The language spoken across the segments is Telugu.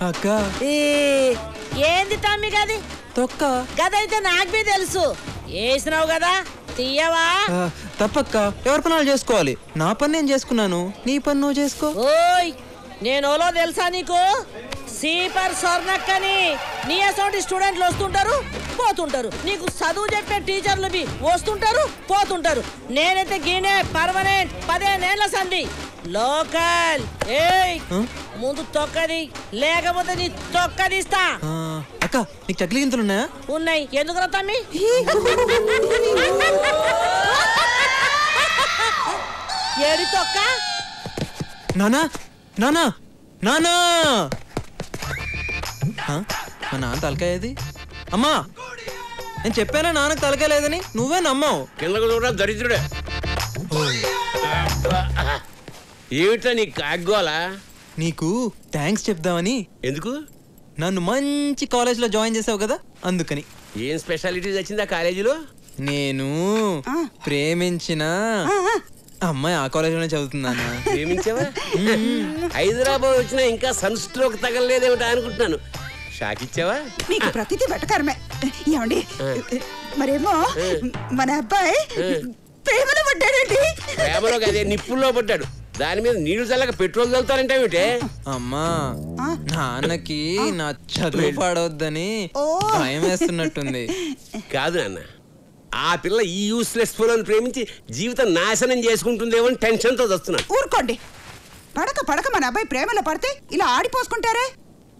అక్క ఏంది తమ్మి గది తొక్క గదైతే నాకు తెలుసు వేసినావు కదా తీయవా తప్పక్క ఎవరి పనులు చేసుకోవాలి నా పని నేను చేసుకున్నాను నీ పని నువ్వు చేసుకో ఓయ్ నేను ఓలో తెలుసా నీకు సీపర్ స్వర్ణక్కని నీ అసోంటి స్టూడెంట్లు వస్తుంటారు పోతుంటారు నీకు చదువు చెప్పే టీచర్లు వస్తుంటారు పోతుంటారు నేనైతే గీనే పర్మనెంట్ 15 ఏళ్ల సంధి లోకల్ ఏయ్ ముందు తొక్కది లేకపోతే నీ తొక్కదిస్తా అక్క నీకు చక్లి గింతలు ఉన్నాయా ఉన్నాయి ఎందుకు తమ్మి ఏడి తొక్క నానా నానా నానా మా నాన్న తలకాయది అమ్మా నేను చెప్పానా నాన్నకు తలకాయ లేదని నువ్వే నమ్మావు కిందకు చూడ దరిద్రుడే ఏమిటా నీ కాగ్గోలా నీకు థ్యాంక్స్ చెప్దామని ఎందుకు నన్ను మంచి కాలేజ్లో జాయిన్ చేసావు కదా అందుకని ఏం స్పెషాలిటీస్ వచ్చిందా కాలేజీలో నేను ప్రేమించిన అమ్మాయి ఆ కాలేజీలోనే చదువుతున్నానా ప్రేమించావా హైదరాబాద్ వచ్చినా ఇంకా సన్ స్ట్రోక్ తగలలేదేమిటా అనుకుంటున్నాను షాక్ ఇచ్చావా మీకు ప్రతిదీ వెటకారమే ఏమండి మరేమో మన అబ్బాయి ప్రేమలో పడ్డాడండి ప్రేమలో అదే నిప్పుల్లో పడ్డాడు దాని మీద నీళ్లు చల్లక పెట్రోల్ చల్లుతారంటే అమ్మా నాన్నకి నా చదువు పాడవద్దని భయం వేస్తున్నట్టుంది కాదు నాన్న ఆ పిల్ల ఈ యూస్లెస్ ఫోన్ ప్రేమించి జీవితం నాశనం చేసుకుంటుందేమో అని టెన్షన్ తో వస్తున్నాను ఊరుకోండి పడక మన అబ్బాయి ప్రేమలో పడితే ఇలా ఆడిపోసుకుంటారే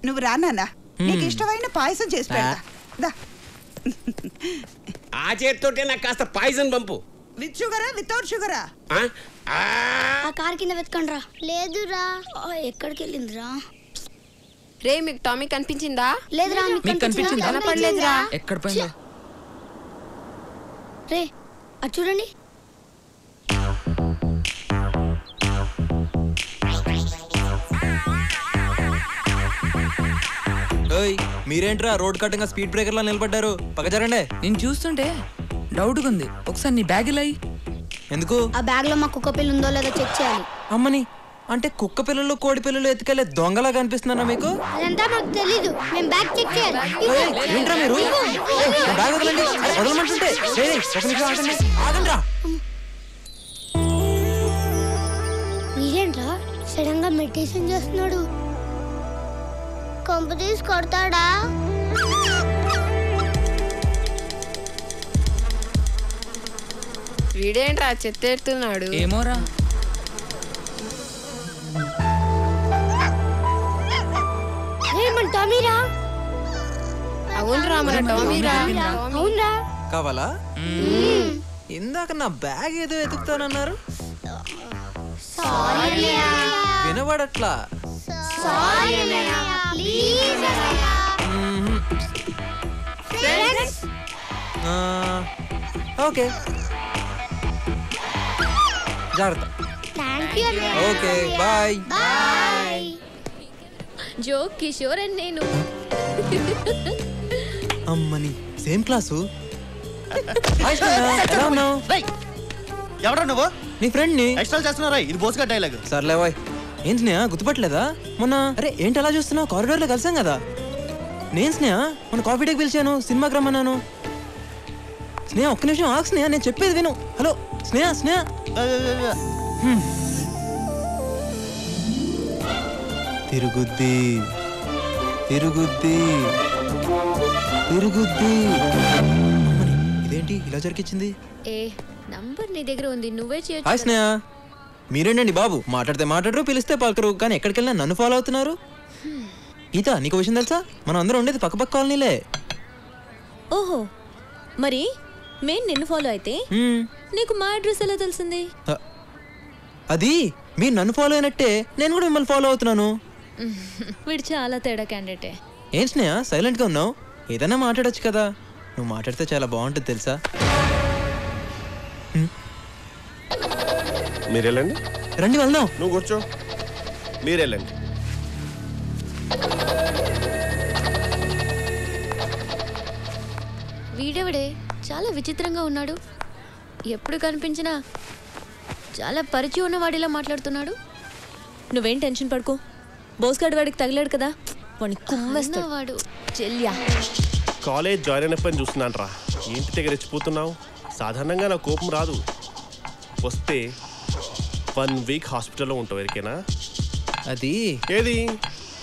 నువ్వు రానా నీకు ఇష్టమైన పాయసం చేసి పెడతా ఆ చేతితోటే నాకు కాస్త పాయిజన్ పంపు విత్ షుగరా వితౌట్ షుగరా ఆ కార్ కింద వెతకండ్రా లేదురా ఎక్కడికి వెళ్ళిందిరా రే మీకు టామీ కనిపించిందా లేదురా మీకు కనిపించిందా కనపడలేదురా ఎక్కడ పోయిందో రే అటు చూడండి మీరేంట్రా రోడ్ కట్టంగా స్పీడ్ బ్రేకర్ లా నిలబడ్డారు పక్క జరండి నేను చూస్తుంటే డౌట్గా ఉంది ఒకసారి నీ బ్యాగ్ ఇలా ఎందుకు ఆ బ్యాగ్ లో మా కుక్క పిల్ల ఉందో లేదో చెక్ చేయాలి అమ్మని అంటే కుక్క పిల్లలు కోడి పిల్లలు ఎత్తుకెళ్లే దొంగలా కనిపిస్తున్నారా మీకు అదంతా మాకు తెలీదు మేము బ్యాగ్ చెక్ చేయాలి ఏంట్రా మీరు బ్యాగ్ వదలండి వదలమంటుంటే ఒక నిమిషం ఆగండి ఆగండిరా మీరేంట్రా సడన్ గా మెడిటేషన్ చేస్తున్నాడు కొంప తీసి కొడతాడా వీడేంట్రా చెత్తెడుతున్నాడు ఏమోరా మన టామీరా అవునరా మన టామీరా అవునరా కావాలా ఇందాక నా బ్యాగ్ ఏదో ఎతుకుతానన్నారు వినబడట్లా ఓకే జాగ్రత్త ఓకే బాయ్ జో కిషోర్ అండ్ నేను అమ్మని సేమ్ క్లాసు ఎలా ఉన్నావు ఎవడా నువ్వు నీ ఫ్రెండ్ ని ఎక్స్ట్రా చేస్తున్నారా ఇది బోసుగా డైలాగ్ సర్లే బాయ్ ఏం స్నేహ గుర్తుపట్టలేదా మొన్న అరే ఏంటి అలా చూస్తున్నావు కారిడార్ లో కలిసాం కదా నేను స్నేహ మొన్న కాఫీ డేకి పిలిచాను సినిమాకి రమ్మన్నాను స్నేహ ఒక్క నిమిషం ఆగు స్నేహ నేను చెప్పేది విను హలో స్నేహ స్నేహ తిరుగుద్ది తిరుగుద్ది తిరుగుద్ది ఇదేంటి ఇలా జరిగించింది ఏ నంబర్ నీ దగ్గర ఉంది నువ్వే చేయొచ్చు హాయ్ స్నేహ మీరేంటండి బాబు మాట్లాడితే మాట్లాడరు పిలిస్తే పలకరు కానీ ఎక్కడికి వెళ్ళినా నన్ను ఫాలో అవుతున్నారు గీత నీకు విషయం తెలుసా మనం అందరం ఉండేది పక్క కాలనీలే ఓహో మరి మేము నిన్ను ఫాలో అయితే నీకు మా అడ్రస్ ఎలా తెలిసింది అది మీరు నన్ను ఫాలో అయినట్టే నేను కూడా మిమ్మల్ని ఫాలో అవుతున్నాను వీడు చాలా తేడా క్యాండిడేటే ఏం స్నేహ సైలెంట్ గా ఉన్నావు ఏదైనా మాట్లాడొచ్చు కదా నువ్వు మాట్లాడితే చాలా బాగుంటుంది తెలుసా మీరు వెళ్ళండి రండి వెళ్దాం నువ్వు కూర్చో మీరు వెళ్ళండి వీడెవడే చాలా విచిత్రంగా ఉన్నాడు ఎప్పుడు కనిపించినా చాలా పరిచయం ఉన్న వాడిలా మాట్లాడుతున్నాడు నువ్వేం టెన్షన్ పడుకో బోస్గాడి వాడికి తగిలాడు కదా వాడిని కుమ్మేస్తాడు వాడు చెల్లియా. కాలేజ్ జాయిన్ అయినప్పని చూస్తున్నాను రా. ఏంటి దగ్గర రెచ్చిపోతున్నావు? సాధారణంగా నా కోపం రాదు. వస్తే 1 వీక్ హాస్పిటల్లో ఉంటావు. ఎరికేనా? అది ఏది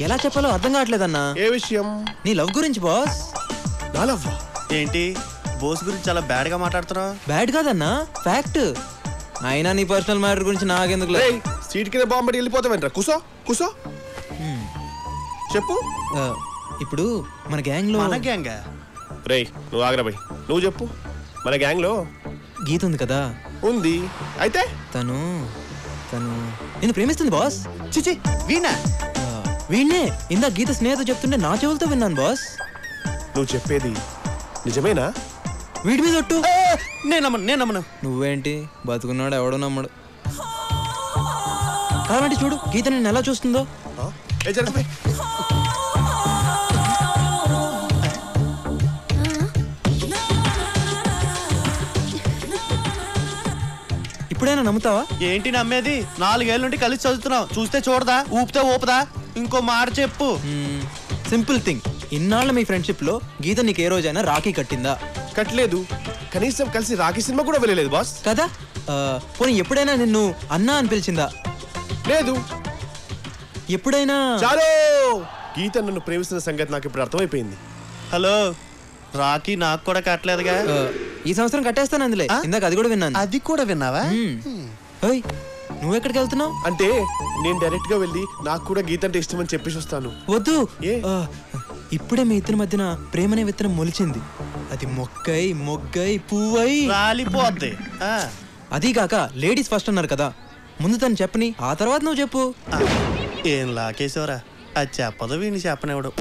ఎలా చెప్పాలో అర్థం కావట్లేదన్నా. ఏ విషయం? నీ లవ్ గురించి బాస్. నా లవ్ ఏంటి బోస్ గురించి చాలా బ్యాడ్ గా మాట్లాడుతున్నావు? బ్యాడ్ కాదన్నా, ఫ్యాక్ట్. అయినా నీ పర్సనల్ మ్యాటర్ గురించి నాకెందుకు? సీట్ కింద బాంబడి వెళ్ళిపోతావేంట్రా? కూసో కూసో చెప్పు. ఇప్పుడు మన గ్యాంగ్ లో మన గ్యాంగ్ రేయ్ నువ్వు ఆగ్రా బై. నువ్వు చెప్పు. మన గ్యాంగ్ లో గీత ఉంది కదా. ఉంది. అయితే తను నేను ప్రేమిస్తుంది బాస్. చిచి వీణా? వీణ్ణే ఇందా గీత స్నేహితుడు చెప్తుంటే నా చెవులతో విన్నాను బాస్. నువ్వు చెప్పేది నిజమేనా? వీడి మీద ఒట్టు. నేను నమ్మను. నువ్వేంటి బతుకున్నాడు ఎవడో నమ్మడు. కావాలంటే చూడు గీత నేను ఎలా చూస్తుందో. ఇప్పుడైనా నమ్ముతావా? ఏంటి నమ్మేది? 4 ఏళ్ళ నుండి కలిసి చదువుతున్నావు. చూస్తే చూడదా, ఊపితే ఊపదా? ఇంకో మాట చెప్పు. Simple thing. ఇన్నాళ్ళ మీ ఫ్రెండ్షిప్ లో గీత నీకు ఏ రోజైనా రాఖీ కట్టిందా? కట్టలేదు. కనీసం కలిసి రాఖీ సినిమా కూడా వెళ్ళలేదు బాస్. కదా. పోనీ ఎప్పుడైనా నిన్ను అన్నా అని పిలిచిందా? లేదు. ఎప్పుడైనా చాలు. గీత నన్ను ప్రేమిస్తున్న సంగతి నాకు ఇప్పుడు అర్థమైపోయింది. హలో, రాఖీ నాకు కూడా కట్టలేదుగా. ఈ సంవత్సరం కట్టేస్తాను అందులో. ఇందాక అది కూడా విన్నాను. అది కూడా విన్నావా? నువ్వు ఎక్కడికి వెళ్తున్నావు? అంటే నేను డైరెక్ట్ గా వెళ్ళి నాకు కూడా గీత అంటే ఇష్టం అని చెప్పేసి వస్తాను. వద్దు. ఇప్పుడే మీ ఇద్దరి మధ్యన ప్రేమనే విత్తనం మొలిచింది. అది మొగ్గై పువ్వై రాలిపోద్ది. అదీగాక లేడీస్ ఫస్ట్ అన్నారు కదా. ముందు తను చెప్పని ఆ తర్వాత నువ్వు చెప్పు. ఏం లాకేశవరా, అది చెప్పదు వీడిని చెప్పనివ్వడు.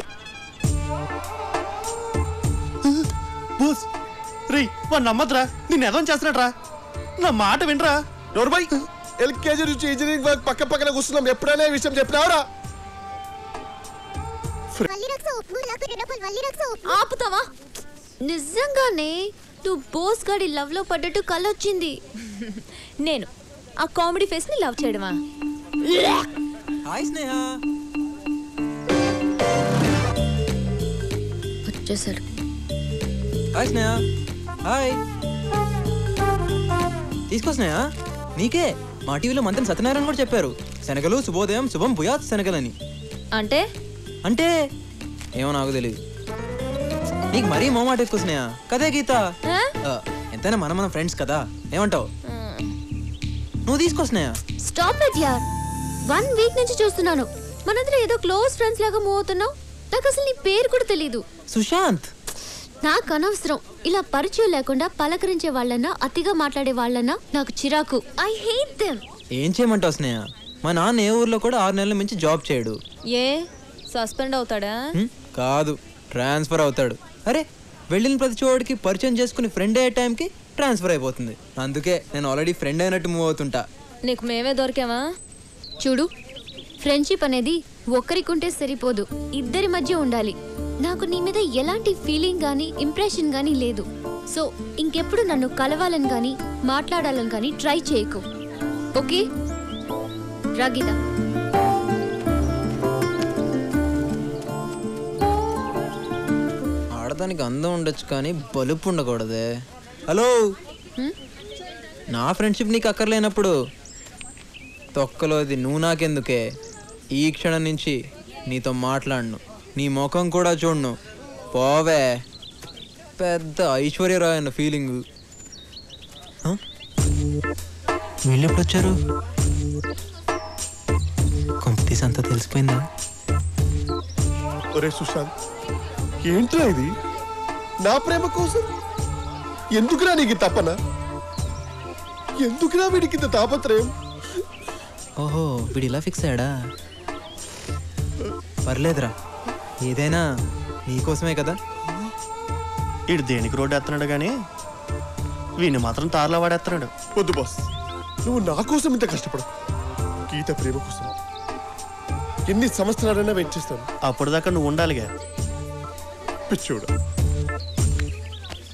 రే వాడు నమ్మద్రా, నేను ఎదం చేస్తున్నట్రా. నా మాట వినరా. నోర్మై ఎల్కేజీ నుంచి ఇంజనీరింగ్ వర్క్ పక్క పక్కన కూర్చున్నాం. ఎప్పుడైనా ఈ విషయం చెప్పినావరా? ఆపుతావా? నిజంగానే నువ్వు బోస్ గాడి లవ్ లో పడ్డట్టు కళ్ళొచ్చింది. నేను ఆ కామెడీ ఫేస్ ని లవ్ చేయడమా? హాయ్ స్నేహ. వచ్చేసాడు. హాయ్ స్నేహ. హాయ్. తీసుకో స్నేహ, నీకే. మా టీవీలో మంత్రి సత్యనారాయణ కూడా చెప్పారు. శనగలు శుభోదయం శుభం భూయాత్ శనగలని. అంటే అంటే ఏమో నాకు తెలియదు. నీకు మరీ మోమాట ఎక్కువ స్నేహ. కదే గీత. ఎంతైనా మన ఫ్రెండ్స్ కదా, ఏమంటావు? నువ్వు తీసుకో స్నేహ. స్టాప్ ఇట్ యార్. 1 వీక్ నుంచి చూస్తున్నాను మనందరం ఏదో క్లోజ్ ఫ్రెండ్స్ లాగా మూవ్ అవుతున్నావు. నాకు అసలు నీ పేరు కూడా తెలీదు. సుశాంత్. నాకు అనవసరం ఇలా పరిచయం లేకుండా పలకరించే వాళ్ళన్నా అతిగా మాట్లాడే వాళ్ళన్నా నాకు చిరాకు. I hate them. ఏం చేయమంటావు స్నేహ? మా నాన్న ఏ ఊర్లో కూడా 6 నెలల మించి జాబ్ చేయడు. ఏ సస్పెండ్ అవుతాడా? కాదు, ట్రాన్స్ఫర్ అవుతాడు. అరే వెళ్ళిన ప్రతి చోటికి పరిచయం చేసుకుని ఫ్రెండ్ అయ్యే టైంకి ట్రాన్స్ఫర్ అయిపోతుంది. అందుకే నేను ఆల్రెడీ ఫ్రెండ్ అయినట్టు మూవ్ అవుతుంటా. నీకు మేమే దొరికామా? చూడు, ఫ్రెండ్షిప్ అనేది ఒక్కరికుంటే సరిపోదు, ఇద్దరి మధ్య ఉండాలి. నాకు నీ మీద ఎలాంటి ఫీలింగ్ గానీ ఇంప్రెషన్ గానీ లేదు. సో ఇంకెప్పుడు నన్ను కలవాలని గానీ మాట్లాడాలని గానీ ట్రై చేయకు. ఓకే రాగీత? ఆడదానికి అందం ఉండొచ్చు కానీ బలుపు ఉండకూడదే. హలో, నా ఫ్రెండ్షిప్ నీకు అక్కర్లేనప్పుడు తొక్కలోది నువ్వు నాకెందుకే? ఈ క్షణం నుంచి నీతో మాట్లాడను, నీ ముఖం కూడా చూడను. పోవే. పెద్ద ఐశ్వర్యరాయ్ అన్న ఫీలింగు. వీళ్ళు ఎప్పుడు వచ్చారు? కంపెనీస్ అంతా తెలిసిపోయిందా? ఒరే సుశాంత్, ఏంట్రా ఇది? నా ప్రేమ కోసం ఎందుకురా నీకు తపన? ఎందుకురా వీడికి ఇంత తాపత్రయం? ఓహో, వీడు ఇలా ఫిక్స్ అయ్యాడా? పర్లేదురా, ఏదైనా నీకోసమే కదా. వీడు దేనికి రోడ్డు ఎత్తున్నాడు కానీ వీడిని మాత్రం తారలా వాడేస్తున్నాడు. వద్దు బాస్, నువ్వు నా కోసం ఇంత కష్టపడు. గీత ప్రేమ కోసం ఎన్ని సంవత్సరాలైనా వెయిట్ చేస్తాను. అప్పుడు దాకా నువ్వు ఉండాలిగా. పిచ్చోడు,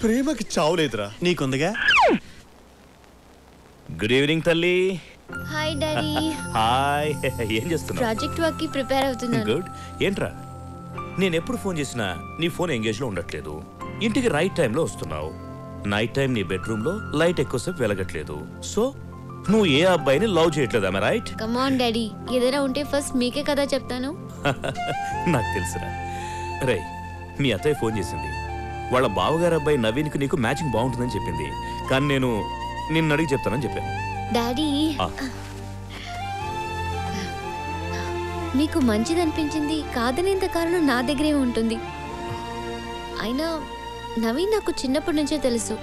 ప్రేమకి చావులేదురా. నీకుందిగా. గుడ్ ఈవినింగ్ తల్లి. Hi daddy. హాయ్. ఏం చేస్తున్నావు? ప్రాజెక్ట్ వర్క్ కి ప్రిపేర్ అవుతున్నాను. గుడ్. ఏంట్రా? నేను ఎప్పుడు ఫోన్ చేసినా నీ ఫోన్ ఎంగేజ్లో ఉండట్లేదు. ఇంటికి రైట్ టైంలో వస్తున్నావు. నైట్ టైం నీ బెడ్రూమ్లో లైట్ ఎక్కువసేపు వెలగట్లేదు. సో నువ్వు ఏ అబ్బాయిని లవ్ చేయట్లేదు, ఆమె రైట్? కమ్ ఆన్ డాడీ, ఏదైనా ఉంటే ఫస్ట్ మీకే కదా చెప్తాను. నాకు తెలుసురా. రే, మీ అత్తయ్య ఫోన్ చేసింది. వాళ్ళ బావగారు అబ్బాయి నవీన్కి నీకు మ్యాచింగ్ బాగుంటుందని చెప్పింది. కానీ నేను నిన్ను అడిగి చెప్తానని చెప్పాను. డాడీ, మీకు మంచిదనిపించింది కాదనేంత కారణం నా దగ్గరే ఉంటుంది. అయినా నవీన్ నాకు చిన్నప్పటి నుంచే తెలుసు.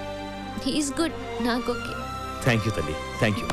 హీఈస్ గుడ్, నాకు ఓకే. థ్యాంక్ యూ తల్లి, థ్యాంక్ యూ.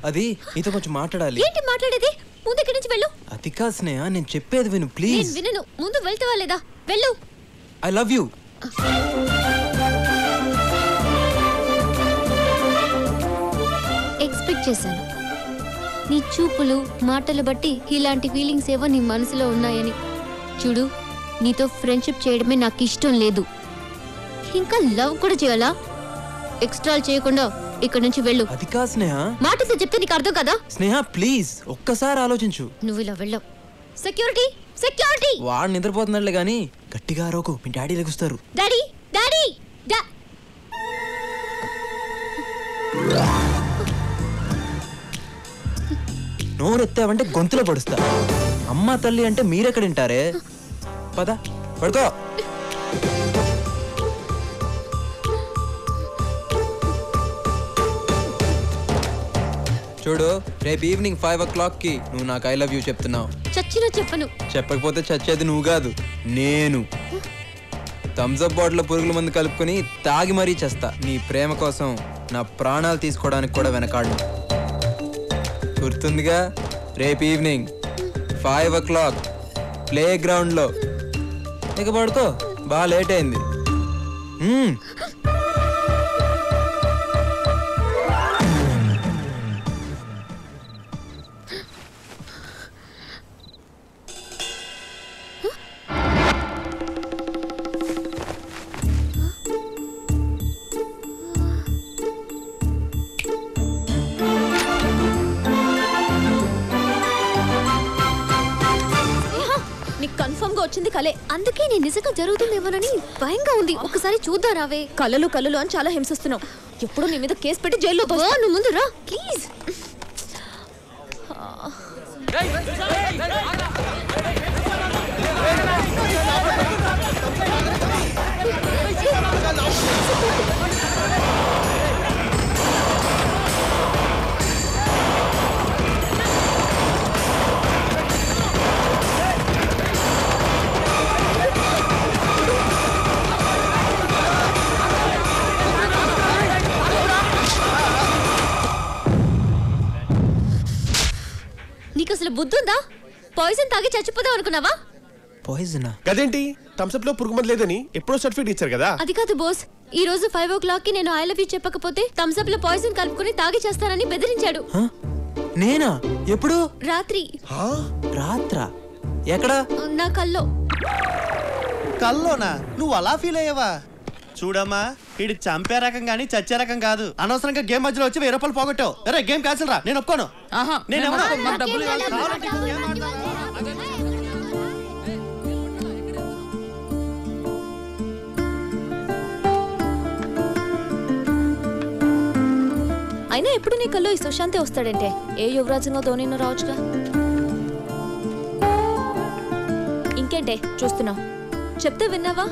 అది నీతో కొంచెం మాట్లాడాలి. ఏంటి మాట్లాడేది? ముందు ఇక్కడి నుంచి వెళ్ళు. అది కాదు స్నేహ, నేను చెప్పేది విను ప్లీజ్. నేను వినను. ముందు వెళ్తావా లేదా? వెళ్ళు. I love you. ఎక్స్పెక్ట్ చేశాను నీ చూపులు మాటలు బట్టి ఇలాంటి ఫీలింగ్స్ ఏవో నీ మనసులో ఉన్నాయని. చూడు, నీతో ఫ్రెండ్షిప్ చేయడమే నాకు ఇష్టం లేదు. ఇంకా లవ్ కూడా చేయాలా? ఎక్స్ట్రా చేయకుండా ఇక్కడ నుంచి వెళ్ళు. అది కాదు స్నేహ. మాటతో చెప్తే నీకు అర్థం కదా? స్నేహ ప్లీజ్ ఒక్కసారి ఆలోచించు. నువ్వు ఇలా వెళ్ళవు. Security, security. వాడు నిద్రపోతున్నాడులే గానీ గట్టిగా అరవకు, మీ డాడీ లెగుస్తారు. Daddy, daddy. నోరెత్తావంటే గొంతులో పడుస్తా. అమ్మ తల్లి అంటే మీరెక్కడ వింటారే? పద పడుకో. చూడు, రేపు ఈవినింగ్ 5 o'clock కి నువ్వు నాకు ఐ లవ్ యూ చెప్తున్నావు. చచ్చినా చెప్పను. చెప్పకపోతే చచ్చేది నువ్వు కాదు, నేను. థమ్స్అప్ బాటిల్ పురుగుల మందు కలుపుకొని తాగి మరీ చేస్తా. నీ ప్రేమ కోసం నా ప్రాణాలు తీసుకోవడానికి కూడా వెనకాడు. గుర్తుందిగా? రేపు ఈవినింగ్ 5 o'clock ప్లే గ్రౌండ్లో. ఇక పడుకో, బాగా లేట్ అయింది. వచ్చింది కలే, అందుకే నేను నిజంగా జరుగుతుందేమోనని భయంగా ఉంది. ఒకసారి చూద్దాం రావే. కలలు కలలు అని చాలా హింసిస్తున్నావు. ఎప్పుడు నీ మీద కేసు పెట్టి జైల్లో నువ్వు ముందు రా ప్లీజ్. నీకు అసలు బుద్ధుందా? పాయిజన్ తాగి చచ్చిపోదాం అనుకున్నావా? పాయిజనా? గదేంటి, థమ్స్అప్ లో పురుగు మందు లేదని ఎప్పుడో సర్టిఫికేట్ ఇచ్చారు కదా. అది కాదు బాస్, ఈ రోజు 5 o'clock కి నేను ఐ లవ్ యూ చెప్పకపోతే థమ్స్అప్ లో పాయిజన్ కలుపుకొని తాగి చేస్తానని బెదిరించాడు. నేనా? ఎప్పుడు? రాత్రి. రాత్రా? ఎక్కడ? నా కల్లో. కల్లోనా? నువ్వు అలా ఫీల్ అయ్యావా? చూడమ్మా, ఇది చంపే రకం కానీ చచ్చే రకం కాదు. అనవసరంగా గేమ్ మధ్యలో వచ్చి 1000 రూపాయలు పోగొట్టావు. అరే గేమ్ క్యాన్సిల్ రా, నేను ఒప్పుకోను. నేను డబ్బులు అయినా ఎప్పుడు నీ కల్లో ఈ సుశాంతే వస్తాడంటే ఏ యువరాజంగా ధోనిను రావచ్చుగా. ఇంకేంటే చూస్తున్నావు? చెప్తే విన్నావా?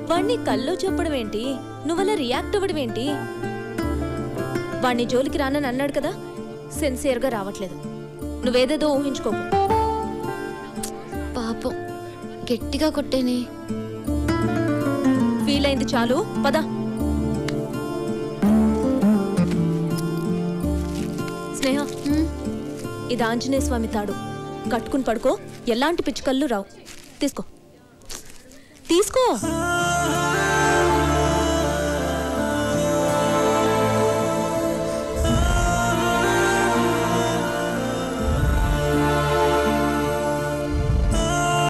వాణ్ణి కల్లో చెప్పడం ఏంటి, నువ్వలా రియాక్ట్ అవ్వడం ఏంటి? వాణ్ణి జోలికి రానని అన్నాడు కదా, సిన్సియర్గా రావట్లేదు. నువ్వేదేదో ఊహించుకోకు. పాపం గట్టిగా కొట్టేనే. ఫీల్ అయింది చాలు, పద. స్నేహ, ఇది ఆంజనేయ స్వామి తాడు. కట్టుకుని పడుకో, ఎలాంటి పిచ్చుకళ్ళు రావు. తీసుకో తీసుకో.